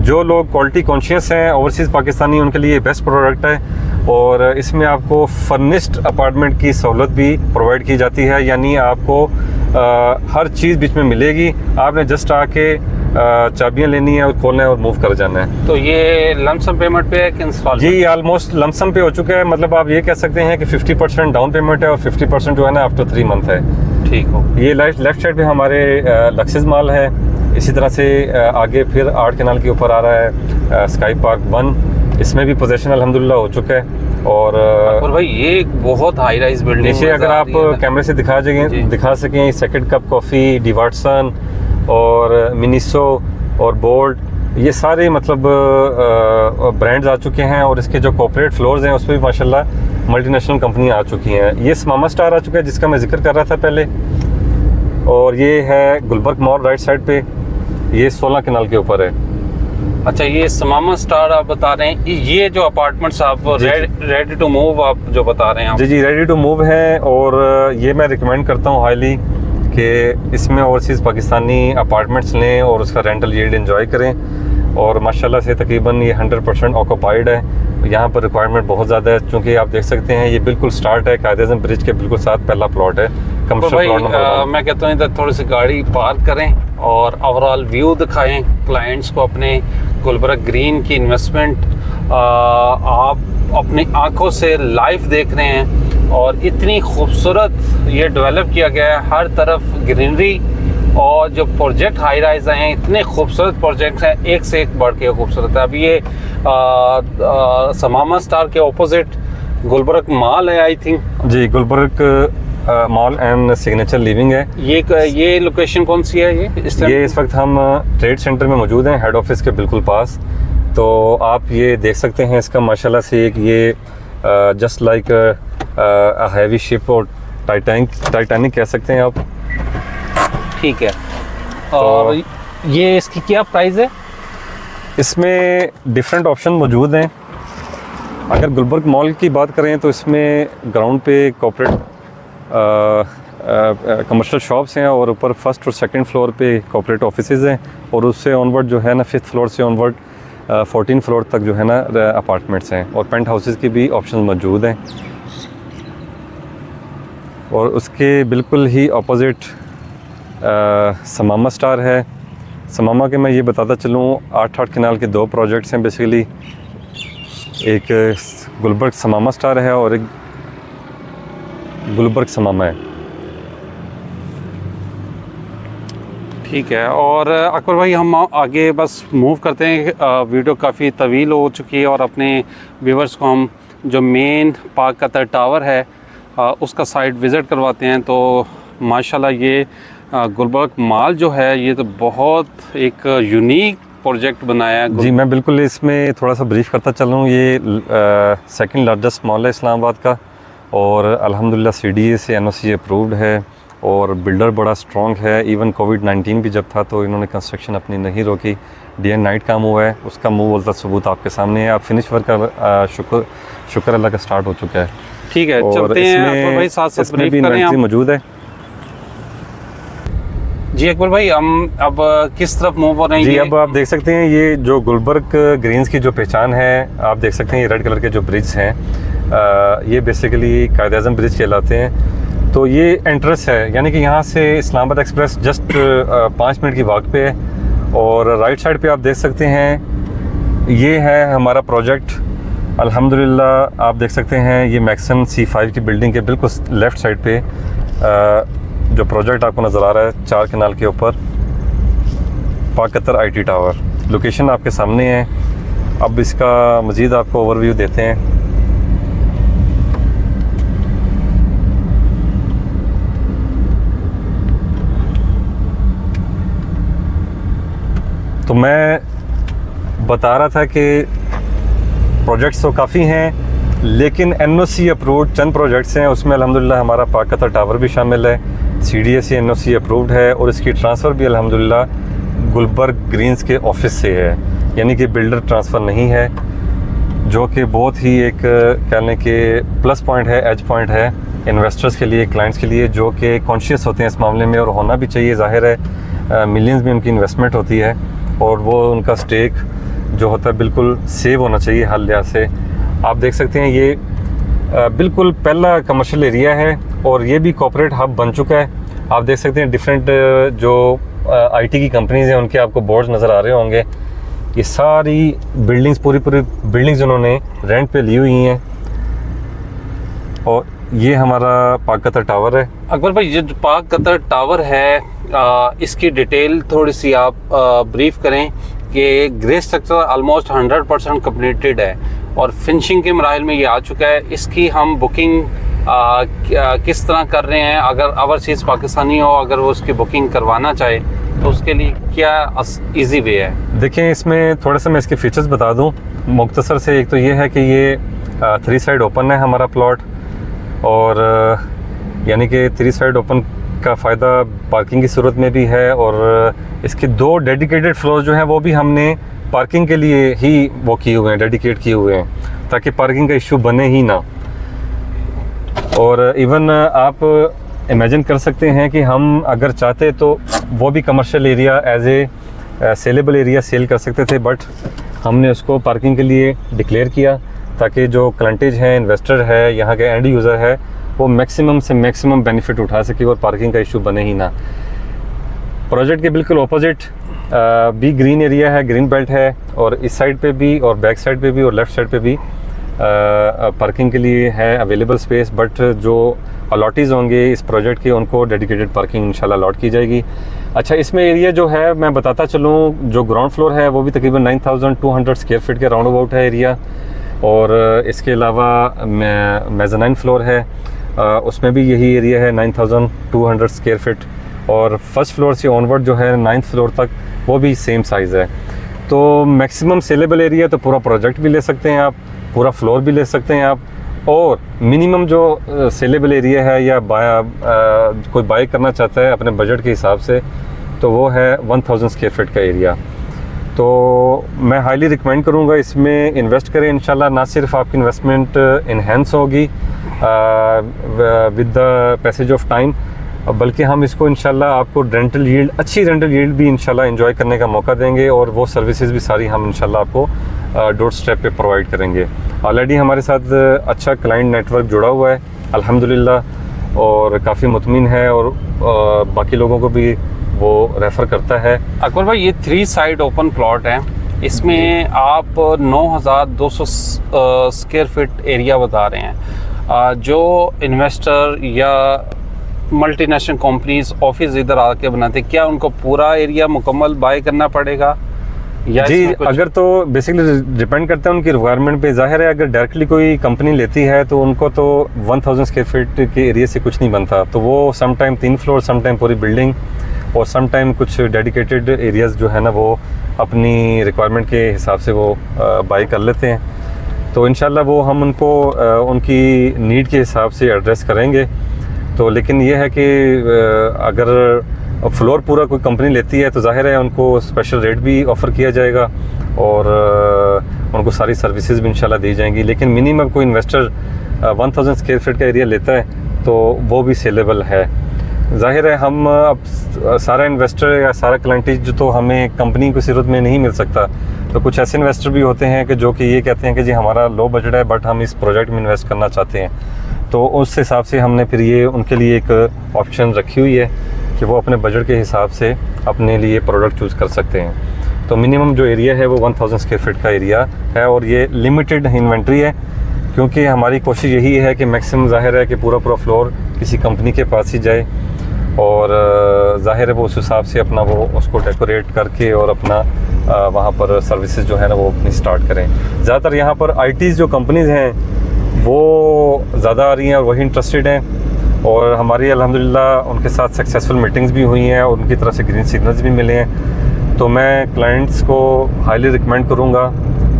जो लोग क्वालिटी कॉन्शियस हैं, ओवरसीज़ पाकिस्तानी, उनके लिए बेस्ट प्रोडक्ट है। और इसमें आपको फर्निश्ड अपार्टमेंट की सहूलत भी प्रोवाइड की जाती है, यानी आपको हर चीज़ बीच में मिलेगी। आपने जस्ट आके चाबियाँ लेनी है और खोलना है और मूव कर जाना है। तो ये लमसम पेमेंट पे है कि इंस्टॉलमेंट? जी, ऑलमोस्ट लमसम पे हो चुका है। मतलब आप ये कह सकते हैं कि 50% डाउन पेमेंट है और 50% जो है ना आफ्टर 3 मंथ है। ठीक हो। ये लेफ्ट साइड पे हमारे लक्सेस मॉल है। इसी तरह से आगे फिर 8 कैनाल के ऊपर आ रहा है स्काई पार्क 1। इसमें भी पोजेशन अल्हम्दुलिल्लाह हो चुका है। और अकबर भाई ये एक बहुत हाई राइज बिल्डिंग नीचे अगर आप कैमरे से दिखा सकें second cup coffee, D Watson और मिनिसो और बोल्ट, ये सारे मतलब ब्रांड्स आ चुके हैं। और इसके जो कॉर्पोरेट फ्लोर्स हैं उस पर भी माशाल्लाह मल्टीनेशनल कंपनी आ चुकी हैं। ये समामा स्टार आ चुका है जिसका मैं जिक्र कर रहा था पहले, और ये है गुलबर्ग मॉल राइट साइड पे, ये 16 कनाल के ऊपर है। अच्छा, ये समामा स्टार आप बता रहे हैं, ये जो अपार्टमेंट्स आप रेडी टू मूव आप जो बता रहे हैं जी जी रेडी टू मूव है। और ये मैं रिकमेंड करता हूँ हाईली कि इसमें ओवरसीज़ पाकिस्तानी अपार्टमेंट्स लें और उसका रेंटल यील्ड एंजॉय करें। और माशाल्लाह से तकरीबन ये 100% ऑक्यूपाइड है। यहाँ पर रिक्वायरमेंट बहुत ज़्यादा है, क्योंकि आप देख सकते हैं ये बिल्कुल स्टार्ट है कायदे-ए-आज़म ब्रिज के बिल्कुल साथ पहला प्लॉट है। तो भाई मैं कहता हूँ इधर थोड़ी सी गाड़ी पार्क करें और ओवरऑल व्यू दिखाएं क्लाइंट्स को अपने गुलबर्ग ग्रीन की इन्वेस्टमेंट आप अपनी आंखों से लाइव देख रहे हैं। और इतनी खूबसूरत ये डेवलप किया गया है, हर तरफ ग्रीनरी, और जो प्रोजेक्ट हाई राइज आए हैं इतने खूबसूरत प्रोजेक्ट हैं, एक से एक बढ़ के खूबसूरत है। अभी ये समामा स्टार के ऑपोजिट गुलबर्ग मॉल है आई थिंक। जी Gulberg mall and signature living है। ये लोकेशन कौन सी है? ये इस वक्त हम ट्रेड सेंटर में मौजूद हैं, हेड ऑफिस के बिल्कुल पास। तो आप ये देख सकते हैं इसका माशाल्लाह से एक ये जस्ट लाइक हैवी शिप और टाइटैनिक कह सकते हैं आप। ठीक है। और ये इसकी क्या प्राइस है? इसमें डिफरेंट ऑप्शन मौजूद हैं। अगर गुलबर्ग मॉल की बात करें तो इसमें ग्राउंड पे कॉर्पोरेट कमर्शियल शॉप्स हैं और ऊपर फर्स्ट और सेकंड फ्लोर पे कॉर्पोरेट ऑफिसेज़ हैं, और उससे ऑनवर्ड जो है ना 5th फ्लोर से ऑनवर्ड 14 फ्लोर तक जो है ना अपार्टमेंट्स हैं, और पेंट हाउसेस की भी ऑप्शन मौजूद हैं। और उसके बिल्कुल ही अपोजिट समामा स्टार है। समामा के मैं ये बताता चलूँ 8 कनाल के 2 प्रोजेक्ट्स हैं बेसिकली, एक गुलबर्ग समामा स्टार है और एक गुलबर्ग समामा है। ठीक है। और अकबर भाई हम आगे बस मूव करते हैं, वीडियो काफ़ी तवील हो चुकी है, और अपने व्यूवर्स को हम जो मेन पाक कतर टावर है उसका साइट विज़िट करवाते हैं। तो माशाल्लाह ये गुलबर्ग मॉल जो है ये तो बहुत एक यूनिक प्रोजेक्ट बनाया है। जी मैं बिल्कुल इसमें थोड़ा सा ब्रीफ करता चल रहा हूँ। ये सेकंड लार्जेस्ट मॉल है इस्लामाबाद का, और अल्हम्दुलिल्लाह CDA से NOC अप्रूव्ड है, और बिल्डर बड़ा स्ट्रॉन्ग है। इवन कोविड-19 भी जब था तो इन्होंने कंस्ट्रक्शन अपनी नहीं रोकी, डे एंड नाइट काम हुआ है। उसका मुँह बोलता सबूत आपके सामने है। आप फिनिश वर्क का शुक्र अल्लाह का स्टार्ट हो चुका है। ठीक है, चलते हैं अकबर भाई, साथ ब्रीफ करें आप। मौजूद है जी अकबर भाई, हम अब किस तरफ मूव हो रहे हैं? जी अब आप देख सकते हैं ये जो गुलबर्ग ग्रीन्स की जो पहचान है, आप देख सकते हैं ये रेड कलर के जो ब्रिज हैं, ये बेसिकली कायद-ए-आज़म ब्रिज कहलाते हैं। तो ये एंट्रेंस है, यानी कि यहाँ से इस्लामाबाद एक्सप्रेस जस्ट 5 मिनट की वॉक पे है। और राइट साइड पे आप देख सकते हैं ये है हमारा प्रोजेक्ट। अल्हम्दुलिल्लाह आप देख सकते हैं ये मैक्सन C5 की बिल्डिंग के बिल्कुल लेफ़्ट साइड पे जो प्रोजेक्ट आपको नज़र आ रहा है 4 कनाल के ऊपर, पाक कतर IT टावर। लोकेशन आपके सामने है। अब इसका मज़ीद आपको ओवरव्यू देते हैं। तो मैं बता रहा था कि प्रोजेक्ट्स तो काफ़ी हैं, लेकिन NOC अप्रूव्ड चंद प्रोजेक्ट्स हैं। उसमें अल्हम्दुलिल्लाह हमारा पाक कतर टावर भी शामिल है, CDA से NOC अप्रूव्ड है, और इसकी ट्रांसफ़र भी अल्हम्दुलिल्लाह गुलबर्ग ग्रीन्स के ऑफिस से है, यानी कि बिल्डर ट्रांसफ़र नहीं है, जो कि बहुत ही एक कहने के प्लस पॉइंट है, एज पॉइंट है इन्वेस्टर्स के लिए, क्लाइंट्स के लिए, जो कि कॉन्शियस होते हैं इस मामले में, और होना भी चाहिए। ज़ाहिर है मिलियंस में उनकी इन्वेस्टमेंट होती है, और वो उनका स्टेक जो होता है बिल्कुल सेव होना चाहिए हर लिहाज से। आप देख सकते हैं ये बिल्कुल पहला कमर्शियल एरिया है, और ये भी कॉर्पोरेट हब बन चुका है। आप देख सकते हैं डिफरेंट जो IT की कंपनीज़ हैं उनके आपको बोर्ड्स नज़र आ रहे होंगे। ये सारी बिल्डिंग्स पूरी बिल्डिंग्स उन्होंने रेंट पे ली हुई हैं, और ये हमारा पाक कतर टावर है। अकबर भाई ये जो पाक कतर टावर है इसकी डिटेल थोड़ी सी आप ब्रीफ करें कि ग्रे स्ट्रक्चर ऑलमोस्ट 100% कम्प्लीटेड है और फिनिशिंग के मराहल में ये आ चुका है। इसकी हम बुकिंग किस तरह कर रहे हैं? अगर ओवरसीज़ पाकिस्तानी हो, अगर वो उसकी बुकिंग करवाना चाहे तो उसके लिए क्या इजी वे है? देखिए, इसमें थोड़ा सा मैं इसके फीचर्स बता दूं मुख्तसर से। एक तो ये है कि ये 3 साइड ओपन है हमारा प्लॉट, और यानी कि 3 साइड ओपन का फ़ायदा पार्किंग की सूरत में भी है, और इसके 2 डेडिकेटेड फ्लोर जो हैं वो भी हमने पार्किंग के लिए ही वो किए हुए हैं, डेडिकेट किए हुए हैं, ताकि पार्किंग का इशू बने ही ना। और इवन आप इमेजिन कर सकते हैं कि हम अगर चाहते तो वो भी commercial area as a saleable area sale कर सकते थे, बट हमने उसको पार्किंग के लिए डिक्लेयर किया ताकि जो क्लाइंटेज है, इन्वेस्टर है, यहाँ के एंड यूज़र है, वो मैक्सिमम से मैक्सिमम बेनिफिट उठा सके और पार्किंग का इशू बने ही ना। प्रोजेक्ट के बिल्कुल ऑपोजिट भी ग्रीन एरिया है, ग्रीन बेल्ट है, और इस साइड पे भी और बैक साइड पे भी और लेफ़्ट साइड पे भी पार्किंग के लिए है अवेलेबल स्पेस। बट जो अलॉटीज़ होंगे इस प्रोजेक्ट के, उनको डेडिकेटेड पार्किंग इंशाल्लाह अलॉट की जाएगी। अच्छा, इसमें एरिया जो है मैं बताता चलूँ, जो ग्राउंड फ्लोर है वो भी तकरीबन 9200 स्क्वायर फीट के राउंड अबाउट है एरिया, और इसके अलावा मेज़ानाइन फ्लोर है, उसमें भी यही एरिया है 9200 स्क्वायर फीट, और फर्स्ट फ्लोर से ऑनवर्ड जो है 9th फ्लोर तक वो भी सेम साइज़ है। तो मैक्सिमम सेलेबल एरिया, तो पूरा प्रोजेक्ट भी ले सकते हैं आप, पूरा फ्लोर भी ले सकते हैं आप, और मिनिमम जो सेलेबल एरिया है या कोई बाय करना चाहता है अपने बजट के हिसाब से, तो वो है 1000 स्क्वायर फीट का एरिया। तो मैं हाईली रिकमेंड करूँगा इसमें इन्वेस्ट करें। इंशाल्लाह ना सिर्फ आपकी इन्वेस्टमेंट इन्हेंस होगी with the passage of time, बल्कि हम इसको इंशाल्लाह आपको रेंटल यील्ड, अच्छी रेंटल यील्ड भी इंशाल्लाह एंजॉय करने का मौका देंगे, और वो सर्विसेज भी सारी हम इंशाल्लाह आपको डोर स्टेप पे प्रोवाइड करेंगे। ऑलरेडी हमारे साथ अच्छा क्लाइंट नेटवर्क जुड़ा हुआ है अल्हम्दुलिल्लाह, और काफ़ी मुतमिन है, और बाकी लोगों को भी वो रेफ़र करता है। अकबर भाई, ये 3 साइड ओपन प्लॉट है, इसमें आप 9200 स्क्वायर फीट एरिया बता रहे हैं। जो इन्वेस्टर या मल्टीनेशनल कंपनीज ऑफिस इधर आके बनाते, क्या उनको पूरा एरिया मुकम्मल बाय करना पड़ेगा? या जी, अगर तो बेसिकली डिपेंड करता है उनकी रिक्वायरमेंट पे। ज़ाहिर है अगर डायरेक्टली कोई कंपनी लेती है तो उनको तो 1000 स्क्वायर फीट के एरिया से कुछ नहीं बनता, तो वो some time 3 floor, some time पूरी बिल्डिंग, और सम टाइम कुछ डेडिकेटेड एरियाज़ जो है ना वो अपनी रिक्वायरमेंट के हिसाब से वो बाई कर लेते हैं। तो इंशाल्लाह वो हम उनको उनकी नीड के हिसाब से एड्रेस करेंगे। तो लेकिन ये है कि अगर फ्लोर पूरा कोई कंपनी लेती है तो जाहिर है उनको स्पेशल रेट भी ऑफ़र किया जाएगा, और उनको सारी सर्विसेज भी इंशाल्लाह दी जाएंगी। लेकिन मिनिमम कोई इन्वेस्टर 1000 स्क्वायर फीट का एरिया लेता है तो वो भी सेलेबल है। जाहिर है हम अब सारा इन्वेस्टर या सारा क्लाइंटेज तो हमें कंपनी को सिरत में नहीं मिल सकता, तो कुछ ऐसे इन्वेस्टर भी होते हैं कि जो कि ये कहते हैं कि जी हमारा लो बजट है बट हम इस प्रोजेक्ट में इन्वेस्ट करना चाहते हैं, तो उस हिसाब से हमने फिर ये उनके लिए एक ऑप्शन रखी हुई है कि वो अपने बजट के हिसाब से अपने लिए प्रोडक्ट चूज़ कर सकते हैं। तो मिनिमम जो एरिया है वो 1000 स्क्वायर फीट का एरिया है, और ये लिमिटेड इन्वेंट्री है, क्योंकि हमारी कोशिश यही है कि मैक्सिमम ज़ाहिर है कि पूरा फ्लोर किसी कंपनी के पास ही जाए, और ज़ाहिर है वो उस हिसाब से अपना वो उसको डेकोरेट करके और अपना वहाँ पर सर्विसेज जो है ना वो अपनी स्टार्ट करें। ज़्यादातर यहाँ पर आईटीज़ जो कंपनीज़ हैं वो ज़्यादा आ रही हैं और वही इंटरेस्टेड हैं, और हमारी अल्हम्दुलिल्लाह उनके साथ सक्सेसफुल मीटिंग्स भी हुई हैं और उनकी तरफ से ग्रीन सिग्नल्स भी मिले हैं। तो मैं क्लाइंट्स को हाईली रिकमेंड करूँगा,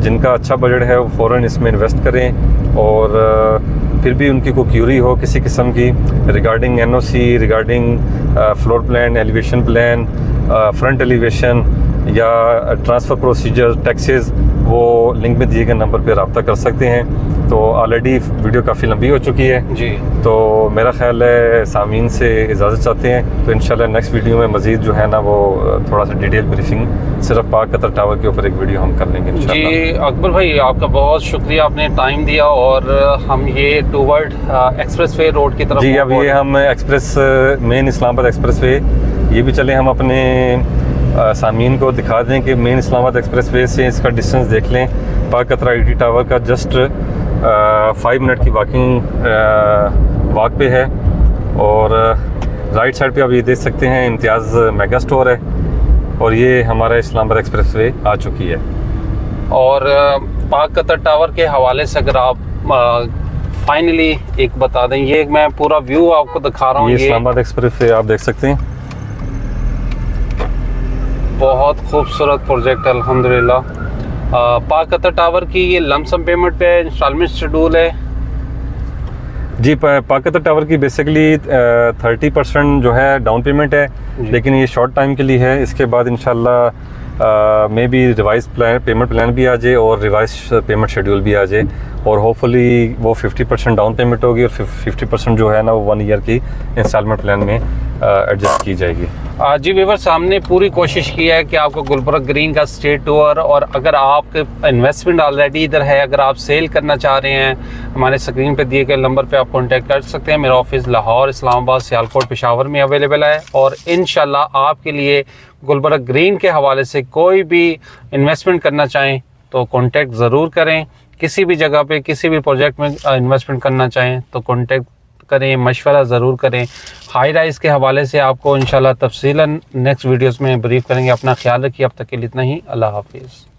जिनका अच्छा बजट है वो फ़ौरन इसमें इन्वेस्ट करें, और फिर भी उनकी कोई क्यूरी हो किसी किस्म की regarding NOC, regarding floor plan, elevation plan, front elevation या ट्रांसफ़र प्रोसीजर, टैक्सेस, वो लिंक में दिए गए नंबर पर रब्ता कर सकते हैं। तो ऑलरेडी वीडियो काफ़ी लंबी हो चुकी है जी, तो मेरा ख्याल है सामीन से इजाज़त चाहते हैं। तो इंशाल्लाह नेक्स्ट वीडियो में मज़ीद जो है ना वो थोड़ा सा डिटेल ब्रीफिंग सिर्फ पाक कतर टावर के ऊपर एक वीडियो हम कर लेंगे इंशाल्लाह। जी अकबर भाई, आपका बहुत शुक्रिया, आपने टाइम दिया, और हम ये टूवर्ड एक्सप्रेसवे रोड की तरफ जी अब ये हम एक्सप्रेस मेन इस्लामाबाद एक्सप्रेसवे ये भी चले, हम अपने सामीन को दिखा दें कि मेन इस्लामाबाद एक्सप्रेसवे से इसका डिस्टेंस देख लें। पाक कतरा IT टावर का जस्ट 5 मिनट की वॉक पे है, और राइट साइड पे आप ये देख सकते हैं इम्तियाज़ मेगा स्टोर है, और ये हमारा इस्लामाबाद एक्सप्रेसवे आ चुकी है। और पाक कतर टावर के हवाले से अगर आप फाइनली एक बता दें, ये मैं पूरा व्यू आपको दिखा रहा हूँ। ये इस्लामाबाद एक्सप्रेसवे आप देख सकते हैं। बहुत खूबसूरत प्रोजेक्ट है अल्हम्दुलिल्लाह। पाक कतर टावर की ये लमसम पेमेंट पे इंस्टॉलमेंट शेड्यूल है जी। पाक कतर टावर की बेसिकली 30% जो है डाउन पेमेंट है, लेकिन ये शॉर्ट टाइम के लिए है। इसके बाद इंशाल्लाह may be revise payment plan भी आ जाए और रिवाइज पेमेंट शेड्यूल भी आ जाए, और होपफुली वो 50% डाउन पेमेंट होगी और 50% जो है ना वो 1 ईयर की इंस्टॉलमेंट प्लान में एडजस्ट की जाएगी। जी व्यूअर, सामने पूरी कोशिश की है कि आपको गुलबर्ग ग्रीन का स्टेट टूर, और अगर आपके इन्वेस्टमेंट ऑलरेडी इधर है, अगर आप सेल करना चाह रहे हैं, हमारे स्क्रीन पे दिए गए नंबर पे आप कांटेक्ट कर सकते हैं। मेरा ऑफिस लाहौर, इस्लामाबाद, सियालकोट, पेशावर में अवेलेबल है। और इंशाल्लाह आपके लिए गुलबर्ग ग्रीन के हवाले से कोई भी इन्वेस्टमेंट करना चाहें तो कांटेक्ट ज़रूर करें। किसी भी जगह पे किसी भी प्रोजेक्ट में इन्वेस्टमेंट करना चाहें तो कांटेक्ट करें, मशवरा ज़रूर करें। हाई राइज़ के हवाले से आपको इंशाल्लाह तफसीलन नेक्स्ट वीडियोस में ब्रीफ करेंगे। अपना ख्याल रखिए। अब तक के लिए इतना ही। अल्लाह हाफिज़।